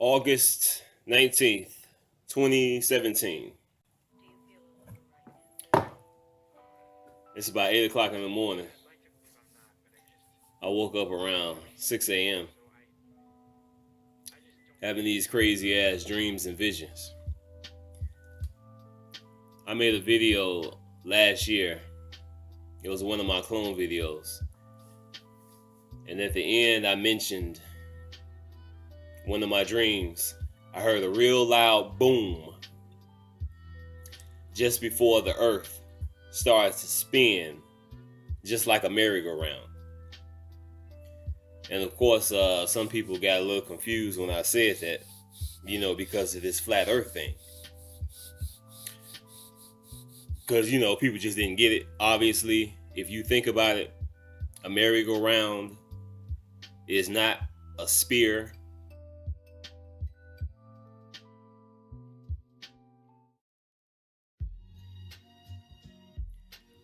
August 19th, 2017. It's about 8 o'clock in the morning. I woke up around 6 a.m. having these crazy ass dreams and visions. I made a video last year. It was one of my clone videos. And at the end, I mentioned one of my dreams. I heard a real loud boom just before the earth started to spin, just like a merry-go-round. And of course, some people got a little confused when I said that, because of this flat earth thing. Because, people just didn't get it. Obviously, if you think about it, a merry-go-round is not a sphere.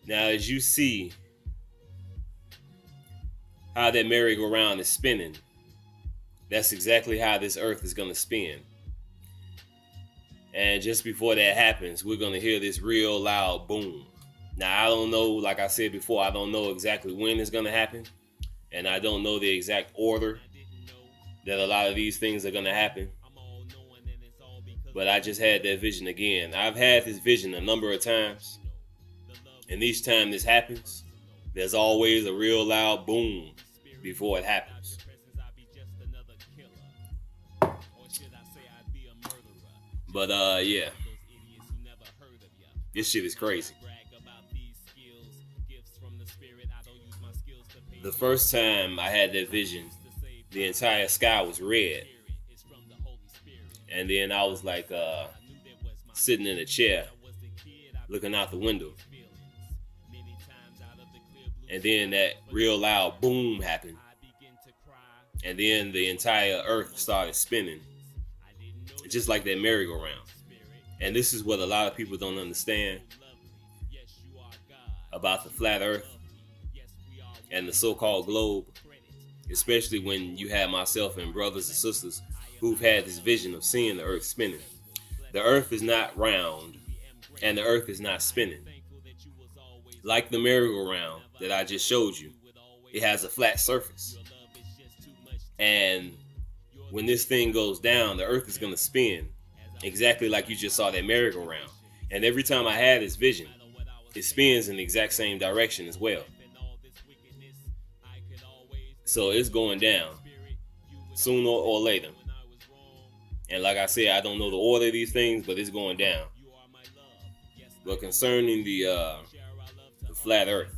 Now, as you see how that merry-go-round is spinning, that's exactly how this earth is going to spin. And just before that happens, we're going to hear this real loud boom. Now, I don't know, like I said before, I don't know exactly when it's going to happen. And I don't know the exact order that a lot of these things are going to happen. But I just had that vision again. I've had this vision a number of times. And each time this happens, there's always a real loud boom before it happens. But yeah, this shit is crazy. The first time I had that vision, the entire sky was red. And then I was like sitting in a chair, looking out the window. And then that real loud boom happened. And then the entire earth started spinning. Just like that merry-go-round. And this is what a lot of people don't understand about the flat earth and the so-called globe. Especially when you have myself and brothers and sisters who've had this vision of seeing the earth spinning. The earth is not round and the earth is not spinning. Like the merry-go-round that I just showed you, it has a flat surface. And when this thing goes down, the earth is going to spin exactly like you just saw that merry-go-round. And every time I had this vision, it spins in the exact same direction as well. So it's going down sooner or later. And like I said, I don't know the order of these things, but it's going down. But concerning the flat earth,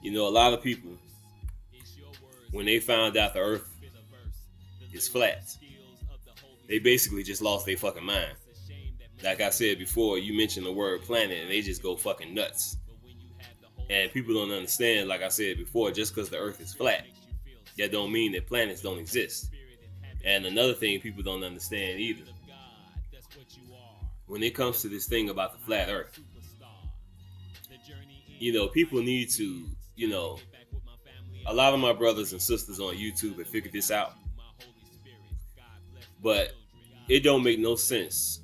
a lot of people, when they found out the earth is flat, they basically just lost their fucking mind. Like I said before, you mentioned the word planet and they just go fucking nuts. And people don't understand, like I said before, just because the earth is flat, that don't mean that planets don't exist. And another thing people don't understand either, when it comes to this thing about the flat earth, people need to, a lot of my brothers and sisters on YouTube have figured this out. But it don't make no sense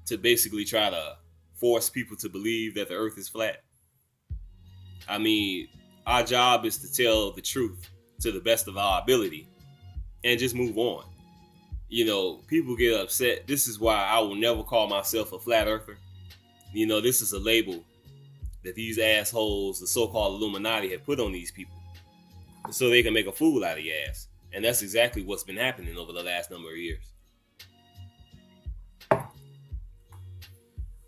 to basically try to force people to believe that the earth is flat. I mean, our job is to tell the truth to the best of our ability and just move on. People get upset. This is why I will never call myself a flat earther. This is a label that these assholes, the so-called Illuminati, have put on these people so they can make a fool out of your ass. And that's exactly what's been happening over the last number of years.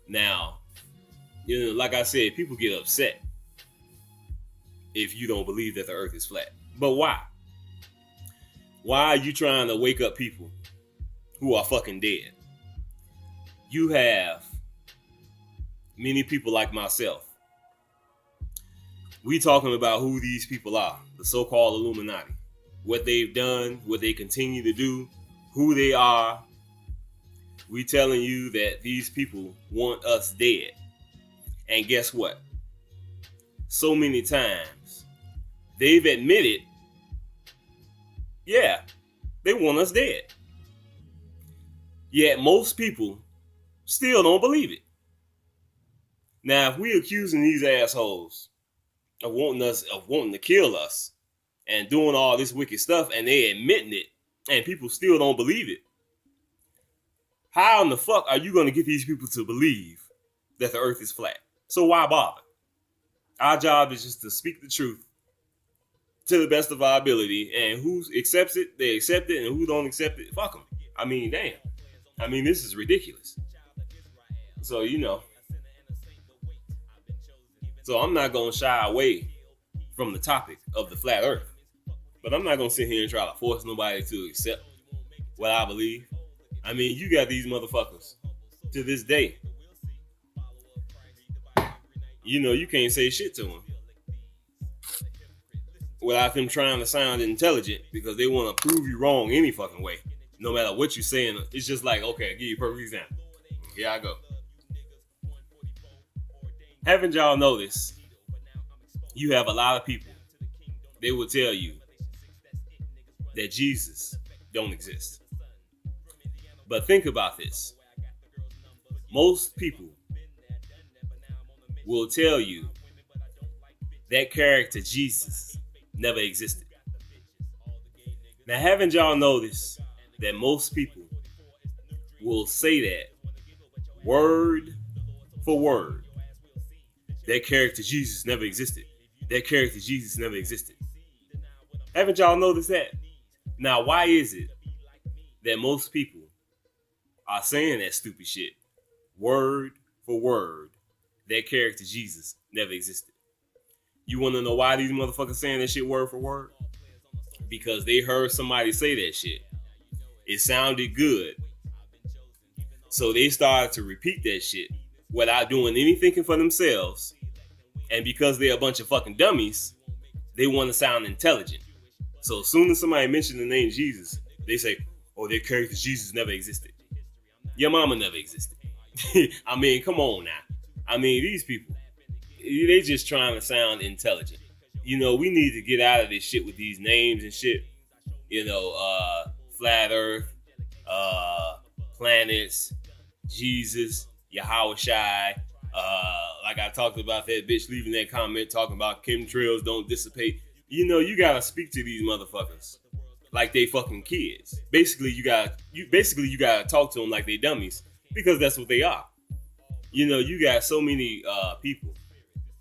Now, like I said, people get upset if you don't believe that the earth is flat. But why? Why are you trying to wake up people who are fucking dead? You have many people like myself. We talking about who these people are, the so-called Illuminati, what they've done, what they continue to do, who they are. We telling you that these people want us dead. And guess what? So many times they've admitted, yeah, They want us dead. Yet most people still don't believe it. Now, if we accusing these assholes of wanting to kill us and doing all this wicked stuff, and they admitting it, and people still don't believe it, how in the fuck are you going to get these people to believe that the earth is flat? So why bother? Our job is just to speak the truth to the best of our ability, and who accepts it, they accept it, and who don't accept it, fuck them. I mean, damn. I mean, this is ridiculous. So, so I'm not going to shy away from the topic of the flat earth. But I'm not going to sit here and try to force nobody to accept what I believe. I mean, you got these motherfuckers to this day. You can't say shit to them without them trying to sound intelligent, because they want to prove you wrong any fucking way. No matter what you're saying, it's just like, okay, I'll give you a perfect example. Here I go. Haven't y'all noticed, you have a lot of people, they will tell you that Jesus don't exist. But think about this. Most people will tell you that character Jesus never existed. Now, haven't y'all noticed that most people will say that word for word? That character Jesus never existed. That character Jesus never existed. Haven't y'all noticed that? Now, why is it that most people are saying that stupid shit word for word? That character Jesus never existed. You want to know why these motherfuckers saying that shit word for word? Because they heard somebody say that shit. It sounded good. So they started to repeat that shit without doing any thinking for themselves. And because they're a bunch of fucking dummies, they want to sound intelligent. So as soon as somebody mentions the name Jesus, they say, oh, their character Jesus never existed. Your mama never existed. I mean, come on now. I mean, these people, they just trying to sound intelligent. We need to get out of this shit with these names and shit. Flat earth, planets, Jesus, YESHUA. Like I talked about that bitch leaving that comment talking about chemtrails don't dissipate. You gotta speak to these motherfuckers like they fucking kids. Basically, you gotta talk to them like they dummies, because that's what they are. You got so many people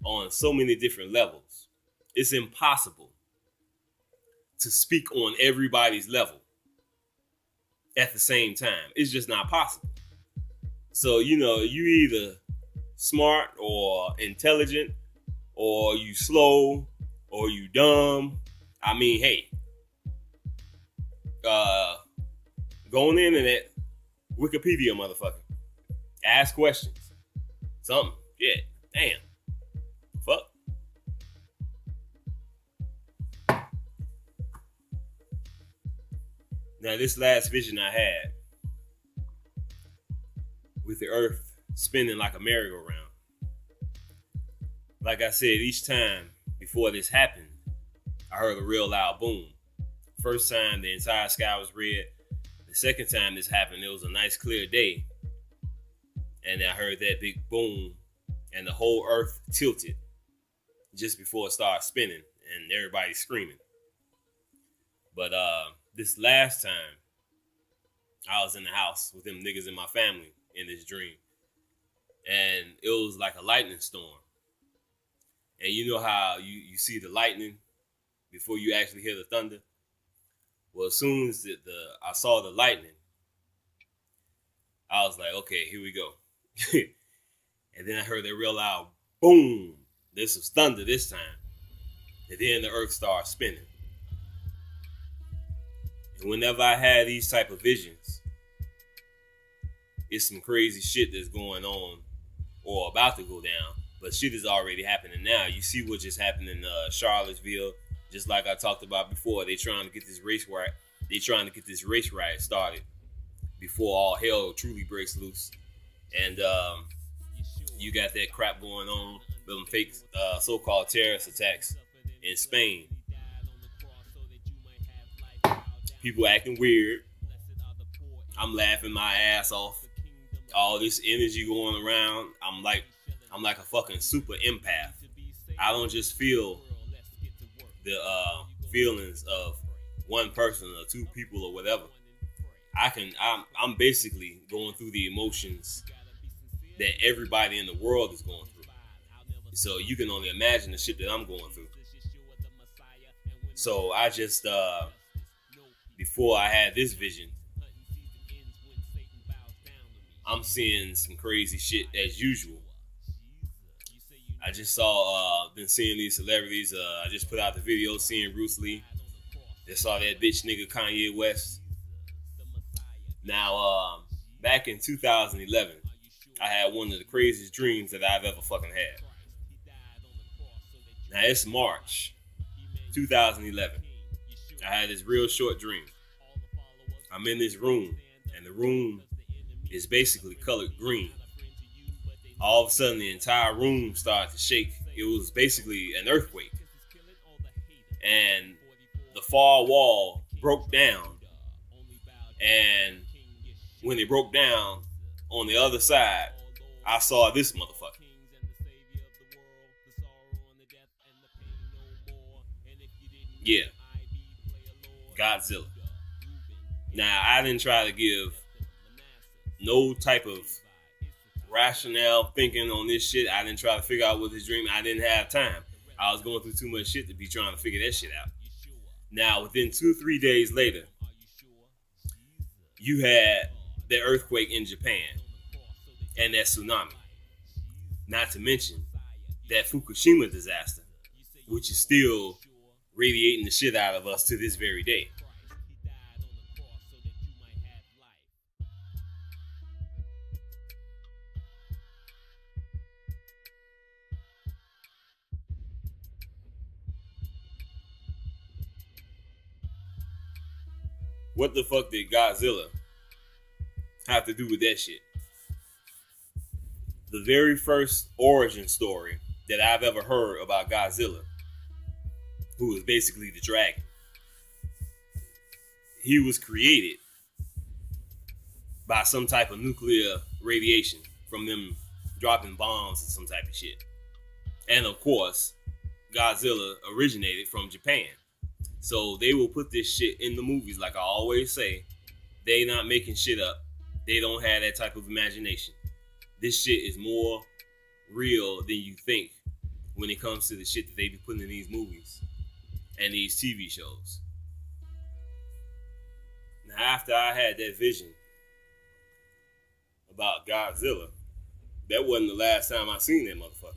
on so many different levels. It's impossible to speak on everybody's level at the same time. It's just not possible. So, you either smart or intelligent, or you slow, or you dumb. I mean, hey, go on the internet, Wikipedia, motherfucker. Ask questions. Something. Yeah. Damn. Fuck. Now, this last vision I had with the earth spinning like a merry-go-round. Like I said, each time before this happened, I heard a real loud boom. First time, the entire sky was red. The second time this happened, it was a nice clear day. And I heard that big boom, and the whole earth tilted just before it started spinning, and everybody screaming. But this last time, I was in the house with them niggas in my family in this dream. And it was like a lightning storm. And you know how you see the lightning before you actually hear the thunder? Well, as soon as I saw the lightning, I was like, okay, here we go. And then I heard that real loud boom. This was thunder this time. And then the earth started spinning. And whenever I had these type of visions, it's some crazy shit that's going on or about to go down. But shit is already happening now. You see what just happened in Charlottesville. Just like I talked about before, they trying to get this race riot. They trying to get this race riot started before all hell truly breaks loose. And you got that crap going on, them fake so-called terrorist attacks in Spain. People acting weird. I'm laughing my ass off. All this energy going around. I'm like a fucking super empath. I don't just feel the feelings of one person or two people or whatever. I'm basically going through the emotions that everybody in the world is going through. So you can only imagine the shit that I'm going through. So I just before I had this vision, I'm seeing some crazy shit as usual. I just saw, been seeing these celebrities. I just put out the video seeing Bruce Lee. Just saw that bitch nigga Kanye West. Now, back in 2011, I had one of the craziest dreams that I've ever fucking had. Now, it's March 2011. I had this real short dream. I'm in this room, and the room is basically colored green. All of a sudden, the entire room started to shake. It was basically an earthquake. And the far wall broke down. And when it broke down, on the other side, I saw this motherfucker. Yeah. Godzilla. Now, I didn't try to give no type of rationale thinking on this shit. I didn't try to figure out what this dream. I didn't have time. I was going through too much shit to be trying to figure that shit out. Now, within 2-3 days later, you had the earthquake in Japan and that tsunami. Not to mention that Fukushima disaster, which is still radiating the shit out of us to this very day. What the fuck did Godzilla have to do with that shit? The very first origin story that I've ever heard about Godzilla, who is basically the dragon, he was created by some type of nuclear radiation from them dropping bombs and some type of shit. And of course, Godzilla originated from Japan. So they will put this shit in the movies. Like I always say, they not making shit up. They don't have that type of imagination. This shit is more real than you think when it comes to the shit that they be putting in these movies and these TV shows. Now, after I had that vision about Godzilla, that wasn't the last time I seen that motherfucker.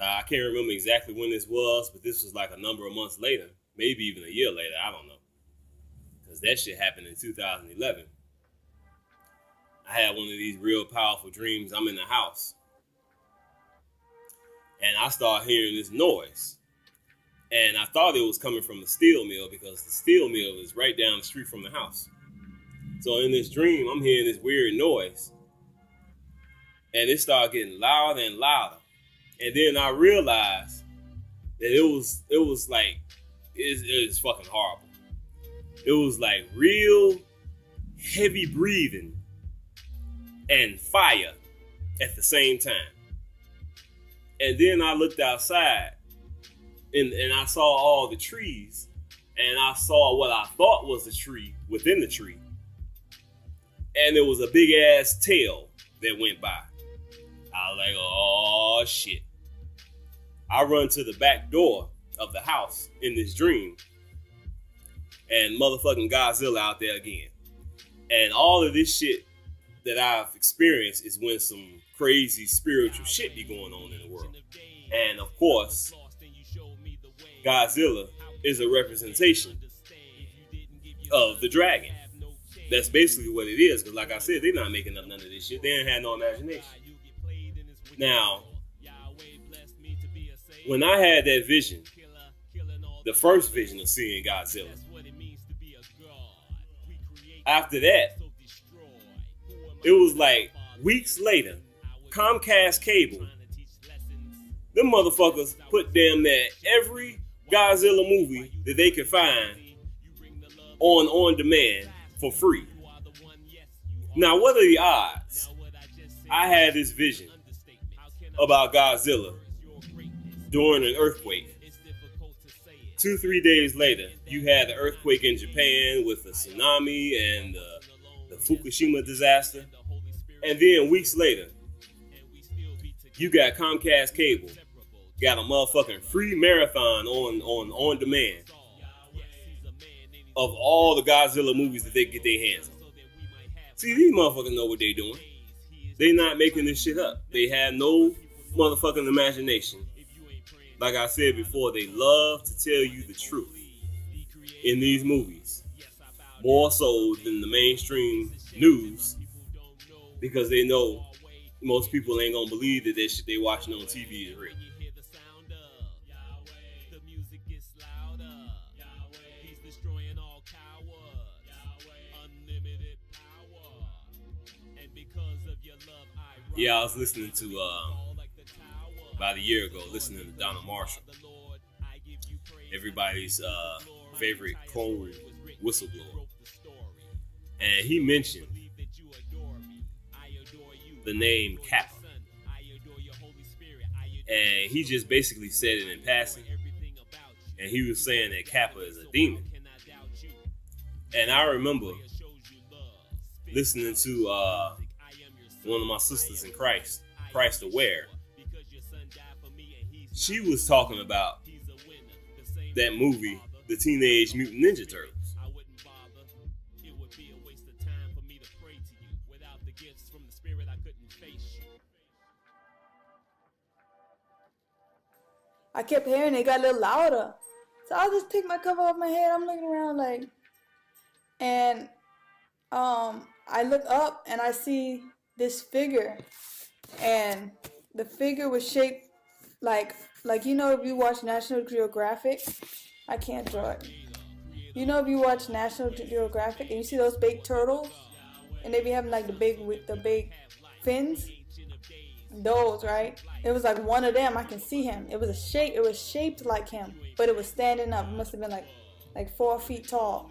I can't remember exactly when this was, but this was like a number of months later. Maybe even a year later, I don't know. Because that shit happened in 2011. I had one of these real powerful dreams. I'm in the house. And I start hearing this noise. And I thought it was coming from the steel mill because the steel mill is right down the street from the house. So in this dream, I'm hearing this weird noise. And it started getting louder and louder. And then I realized that it was like, it's fucking horrible. It was like real heavy breathing and fire at the same time. And then I looked outside and I saw all the trees, and I saw what I thought was a tree within the tree. And there was a big ass tail that went by. I was like, oh shit. I run to the back door of the house in this dream, and motherfucking Godzilla out there again. And all of this shit that I've experienced is when some crazy spiritual shit be going on in the world. And of course, Godzilla is a representation of the dragon. That's basically what it is, because like I said, they're not making up none of this shit. They ain't had no imagination. Now, when I had that vision, the first vision of seeing Godzilla, after that, it was like weeks later, Comcast Cable, them motherfuckers put damn near every Godzilla movie that they could find on demand for free. Now, what are the odds? I had this vision about Godzilla during an earthquake. 2-3 days later, you had the earthquake in Japan with the tsunami and the Fukushima disaster. And then weeks later, you got Comcast Cable, got a motherfucking free marathon on demand of all the Godzilla movies that they get their hands on. See, these motherfuckers know what they doing. They not making this shit up. They have no motherfucking imagination. Like I said before, they love to tell you the truth in these movies, more so than the mainstream news, because they know most people ain't gonna believe that shit they watching on TV is real. Yeah, I was listening to about a year ago, listening to Donald Marshall, everybody's favorite clone whistleblower, and he mentioned the name Kappa, and he just basically said it in passing, and he was saying that Kappa is a demon. And I remember listening to one of my sisters in Christ Aware. She was talking about that movie, the Teenage Mutant Ninja Turtles. I kept hearing it got a little louder. So I just picked my cover off my head. I'm looking around like, and I look up and I see this figure, and the figure was shaped like you know, if you watch National Geographic, I can't draw it. You know, if you watch National Geographic and you see those big turtles, and they be having like the big fins, those, right? It was like one of them. I can see him. It was shaped like him, but it was standing up. It must have been like 4 feet tall,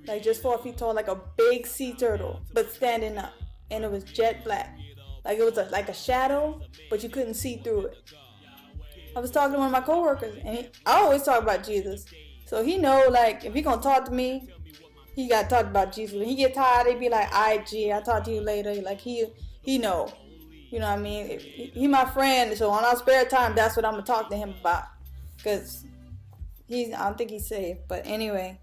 like just 4 feet tall, like a big sea turtle, but standing up, and it was jet black, like it was like a shadow, but you couldn't see through it. I was talking to one of my coworkers, and I always talk about Jesus, so he know, like, if he gonna talk to me, he gotta talk about Jesus. When he get tired, he be like, I'll talk to you later. Like he know, you know what I mean? He my friend, so on our spare time, that's what I'm gonna talk to him about, cause I don't think he's saved. But anyway,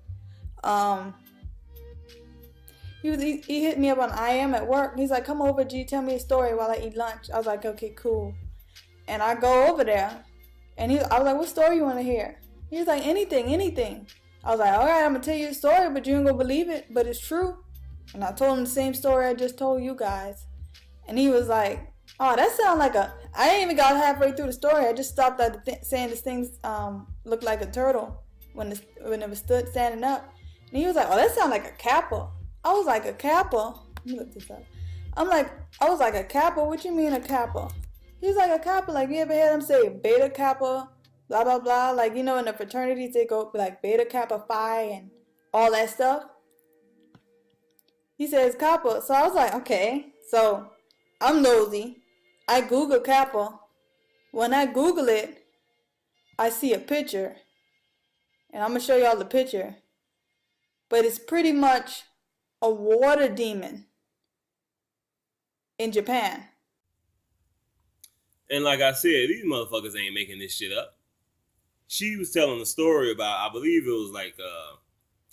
he hit me up on IM at work. He's like, come over, G, tell me a story while I eat lunch. I was like, okay, cool. And I go over there, and I was like, what story you want to hear? He was like, anything. I was like, all right, I'm going to tell you a story, but you ain't going to believe it, but it's true. And I told him the same story I just told you guys. And he was like, oh, that sounds like I ain't even got halfway through the story. I just stopped at saying this thing looked like a turtle when it was stood standing up. And he was like, oh, that sounds like a kappa. I was like, a kappa? Let me look this up. I was like, a kappa? What you mean a kappa? He's like, a kappa, like, you ever heard him say beta kappa, blah, blah, blah? Like, you know, in the fraternities, they go like beta kappa phi and all that stuff. He says kappa. So I was like, okay. So I'm nosy. I Google kappa. When I Google it, I see a picture. And I'm going to show y'all the picture. But it's pretty much a water demon in Japan. And like I said, these motherfuckers ain't making this shit up. She was telling a story about, I believe it was like,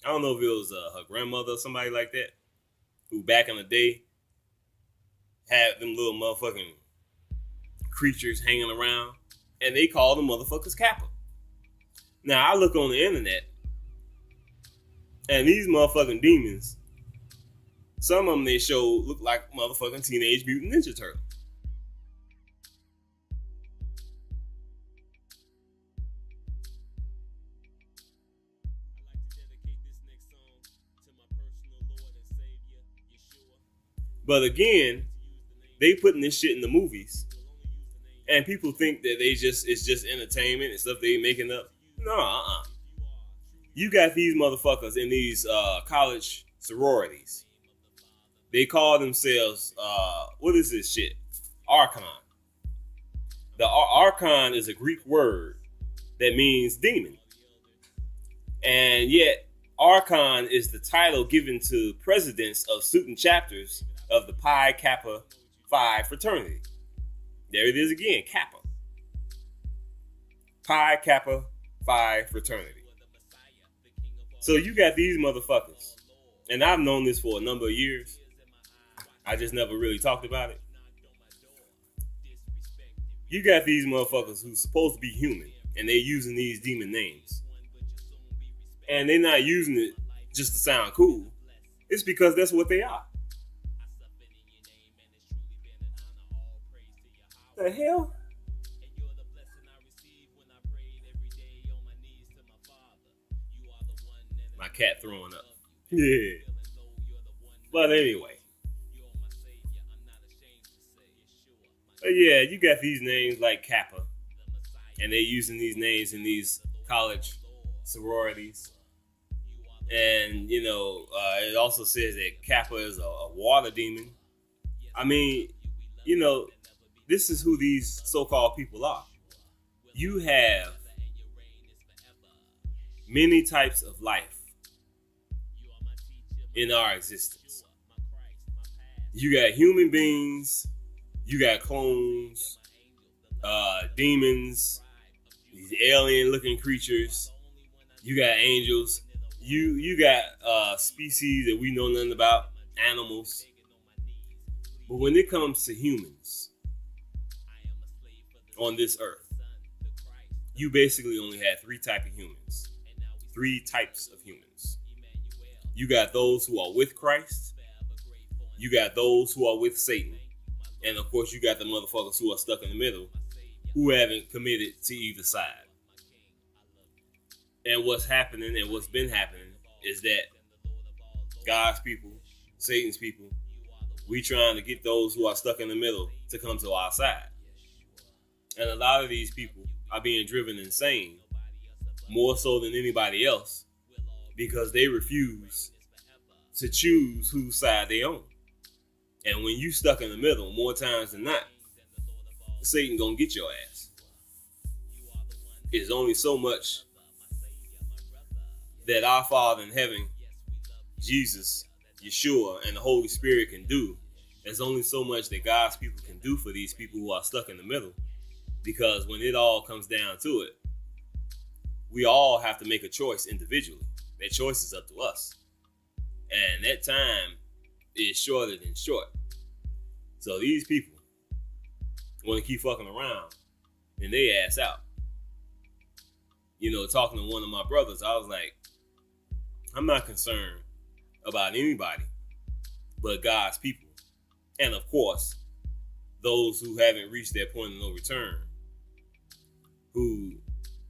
I don't know if it was her grandmother or somebody like that, who back in the day had them little motherfucking creatures hanging around, and they called them motherfuckers kappa. Now, I look on the internet, and these motherfucking demons, some of them they show look like motherfucking Teenage Mutant Ninja Turtles. But again, they putting this shit in the movies, and people think that it's just entertainment and stuff they making up. No, You got these motherfuckers in these college sororities. They call themselves, what is this shit? Archon. The Archon is a Greek word that means demon. And yet, Archon is the title given to presidents of student chapters of the Pi Kappa Phi fraternity. There it is again, Kappa. Pi Kappa Phi fraternity. So you got these motherfuckers. And I've known this for a number of years. I just never really talked about it. You got these motherfuckers who's supposed to be human, and they're using these demon names. And they're not using it just to sound cool. It's because that's what they are. The hell? My cat throwing up. Yeah. But anyway. But yeah, you got these names like Kappa. And they're using these names in these college sororities. And, you know, it also says that Kappa is a water demon. I mean, you know, this is who these so-called people are. You have many types of life in our existence. You got human beings, you got clones, demons, these alien-looking creatures. You got angels. You got species that we know nothing about, animals. But when it comes to humans on this earth, you basically only had three types of humans. Three types of humans. You got those who are with Christ. You got those who are with Satan. And of course, you got the motherfuckers who are stuck in the middle, who haven't committed to either side. And what's happening and what's been happening is that God's people, Satan's people, we trying to get those who are stuck in the middle to come to our side. And a lot of these people are being driven insane, more so than anybody else, because they refuse to choose whose side they own. And when you stuck in the middle, more times than not, Satan gonna get your ass. It's only so much that our Father in heaven, Jesus, YESHUA, and the Holy Spirit can do. There's only so much that God's people can do for these people who are stuck in the middle. Because when it all comes down to it, we all have to make a choice individually. That choice is up to us. And that time is shorter than short. So these people want to keep fucking around and they ass out. You know, talking to one of my brothers, I was like, I'm not concerned about anybody but God's people. And of course, those who haven't reached that point of no return, who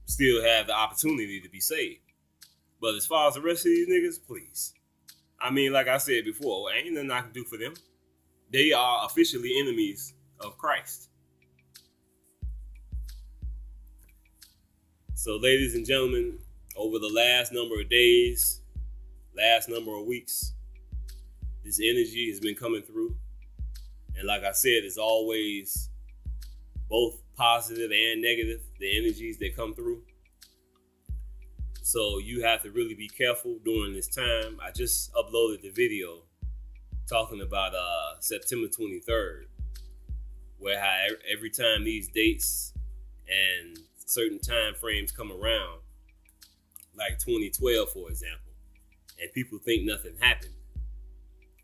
still have the opportunity to be saved. But as far as the rest of these niggas, please. I mean, like I said before, ain't nothing I can do for them. They are officially enemies of Christ. So, ladies and gentlemen, over the last number of days, last number of weeks, this energy has been coming through. And like I said, it's always both positive and negative, the energies that come through. So you have to really be careful during this time. I just uploaded the video talking about September 23rd, where how every time these dates and certain time frames come around, like 2012, for example, and people think nothing happened,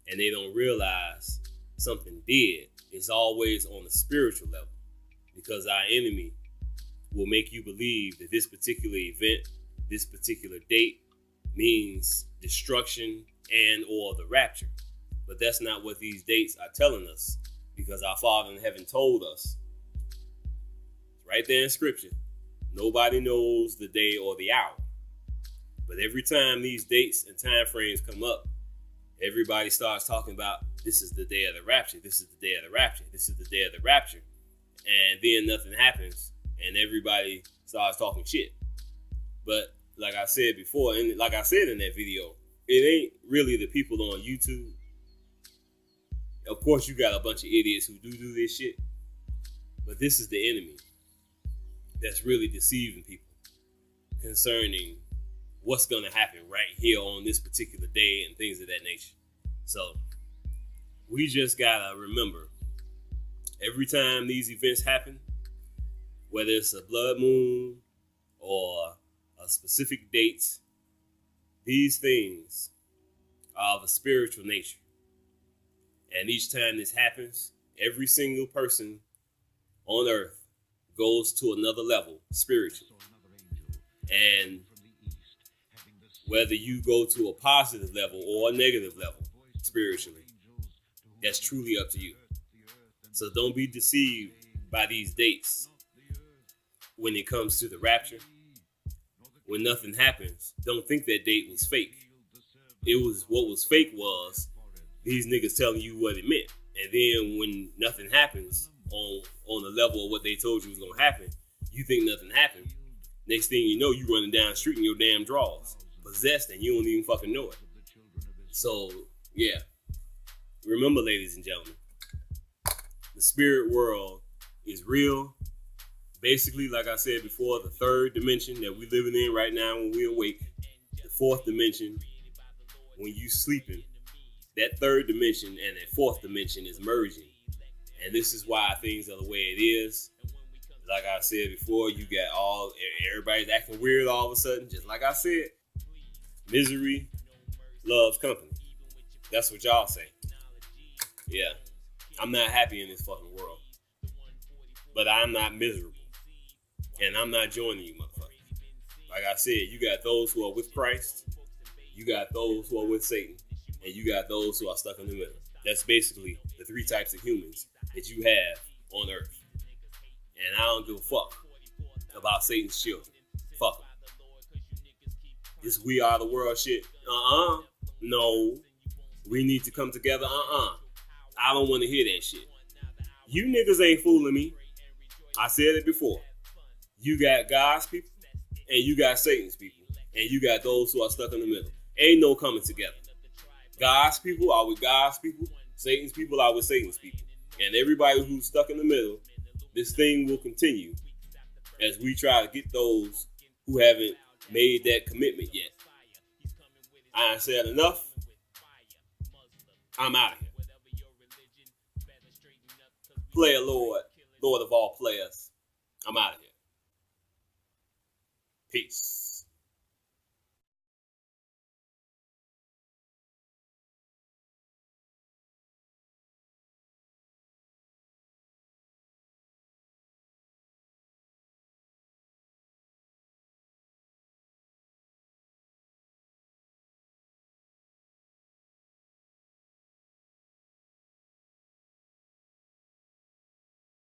and they don't realize something did. It's always on a spiritual level, because our enemy will make you believe that this particular event, this particular date means destruction and or the rapture. But that's not what these dates are telling us, because our Father in heaven told us right there in scripture, nobody knows the day or the hour. But every time these dates and time frames come up, everybody starts talking about this is the day of the rapture, this is the day of the rapture, this is the day of the rapture. And then nothing happens and everybody starts talking shit. But like I said before, and like I said in that video, it ain't really the people on YouTube. Of course, you got a bunch of idiots who do this shit, but this is the enemy that's really deceiving people concerning what's going to happen right here on this particular day and things of that nature. So we just gotta remember, every time these events happen, whether it's a blood moon or a specific date, these things are of a spiritual nature. And each time this happens, every single person on earth goes to another level spiritually. And whether you go to a positive level or a negative level spiritually, that's truly up to you. So don't be deceived by these dates when it comes to the rapture. When nothing happens, don't think that date was fake. What was fake was these niggas telling you what it meant. And then when nothing happens on the level of what they told you was going to happen, you think nothing happened. Next thing you know, you running down the street in your damn drawers, possessed, and you don't even fucking know it. So, yeah. Remember, ladies and gentlemen, the spirit world is real. Basically, like I said before, the third dimension that we're living in right now when we awake, the fourth dimension when you sleeping, that third dimension and that fourth dimension is merging. And this is why things are the way it is. Like I said before, you got everybody's acting weird all of a sudden. Just like I said, misery loves company. That's what y'all say. Yeah, I'm not happy in this fucking world. But I'm not miserable. And I'm not joining you, motherfuckers. Like I said, you got those who are with Christ. You got those who are with Satan. And you got those who are stuck in the middle. That's basically the three types of humans that you have on earth. And I don't give a fuck about Satan's children. Fuck them. This we are the world shit. No. We need to come together. I don't want to hear that shit. You niggas ain't fooling me. I said it before. You got God's people and you got Satan's people. And you got those who are stuck in the middle. Ain't no coming together. God's people are with God's people. Satan's people are with Satan's people. And everybody who's stuck in the middle, this thing will continue as we try to get those who haven't made that commitment yet. I said enough. I'm out of here. Player Lord, Lord of all players. I'm out of here. Peace.